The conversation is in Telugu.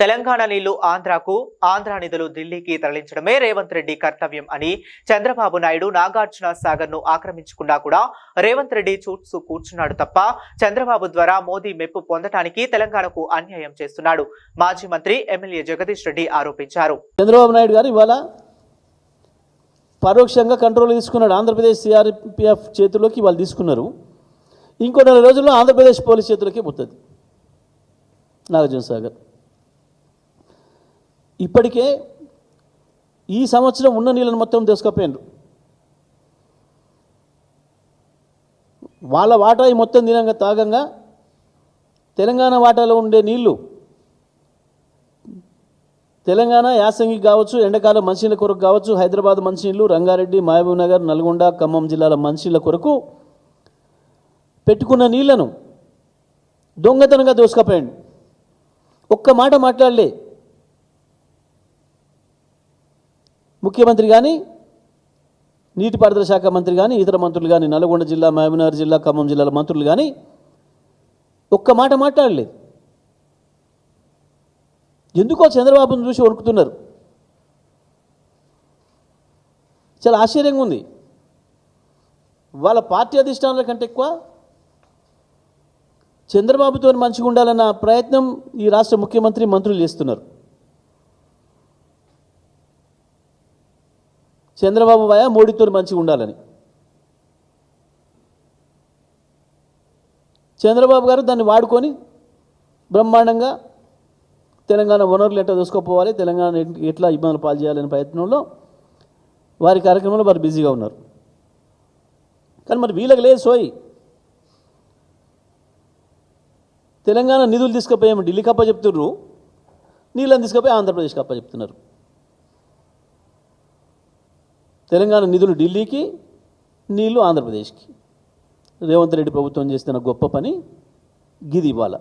తెలంగాణ నీళ్లు ఆంధ్రాకు, ఆంధ్ర నిధులు ఢిల్లీకి తరలించడమే రేవంత్ రెడ్డి కర్తవ్యం అని చంద్రబాబు నాయుడు నాగార్జున సాగర్ ను ఆక్రమించుకున్నా కూడా రేవంత్ రెడ్డి చూస్తూ కూర్చున్నాడు తప్ప చంద్రబాబు ద్వారా మోదీ మెప్పు పొందటానికి తెలంగాణకు అన్యాయం చేస్తున్నాడు. మాజీ మంత్రి ఎమ్మెల్యే జగదీష్ రెడ్డి ఆరోపించారు. చంద్రబాబు నాయుడు గారు ఇవాళ పరోక్షంగా కంట్రోల్ తీసుకున్నాడు. ఆంధ్రప్రదేశ్ సిఆర్పిఎఫ్ చేతుల్లోకి వాళ్ళు తీసుకున్నారు. ఇంకో 4 రోజుల్లో ఆంధ్రప్రదేశ్ పోలీస్ చేతులకి పోతుంది నాగార్జున సాగర్. ఇప్పటికే ఈ సంవత్సరం ఉన్న నీళ్ళను మొత్తం తీసుకుపోయినారు. వాళ్ళ వాటా మొత్తం దినంగా తాగంగా తెలంగాణ వాటాలో ఉండే నీళ్లు తెలంగాణ యాసంగి కావచ్చు, ఎండాకాలం మంచినీళ్ళ కొరకు కావచ్చు, హైదరాబాద్ మంచినీళ్ళు, రంగారెడ్డి, మహబూబ్ నగర్, నల్గొండ, ఖమ్మం జిల్లాల మంచినీళ్ళ కొరకు పెట్టుకున్న నీళ్లను దొంగతనంగా దోసుకపోయాడు. ఒక్క మాట మాట్లాడలే ముఖ్యమంత్రి కానీ, నీటిపారుదల శాఖ మంత్రి కానీ, ఇతర మంత్రులు కానీ, నల్గొండ జిల్లా, మహబూబ్ నగర్ జిల్లా, ఖమ్మం జిల్లాల మంత్రులు కానీ ఒక్క మాట మాట్లాడలేదు. ఎందుకో చంద్రబాబును చూసి వణుకుతున్నారు. చాలా ఆశ్చర్యంగా ఉంది. వాళ్ళ పార్టీ అధిష్టానాల కంటే ఎక్కువ చంద్రబాబుతో మంచిగా ఉండాలన్న ప్రయత్నం ఈ రాష్ట్ర ముఖ్యమంత్రి, మంత్రులు చేస్తున్నారు. చంద్రబాబు భయ మోడీతో మంచిగా ఉండాలని చంద్రబాబు గారు దాన్ని వాడుకొని బ్రహ్మాండంగా తెలంగాణ వనరులు ఎట్లా దూసుకోపోవాలి, తెలంగాణ ఎట్లా ఇబ్బందులు పాలు చేయాలనే ప్రయత్నంలో వారి కార్యక్రమంలో వారు బిజీగా ఉన్నారు. కానీ మరి వీళ్ళకి లేదు సోయి. తెలంగాణ నిధులు తీసుకుపోయాము ఢిల్లీకి అప్ప చెప్తున్నారు, నీళ్ళని తీసుకుపోయి ఆంధ్రప్రదేశ్కి అప్ప చెప్తున్నారు. తెలంగాణ నిధులు ఢిల్లీకి, నీళ్లు ఆంధ్రప్రదేశ్కి. రేవంత్ రెడ్డి ప్రభుత్వం చేస్తున్న గొప్ప పని గిది ఇవాళ.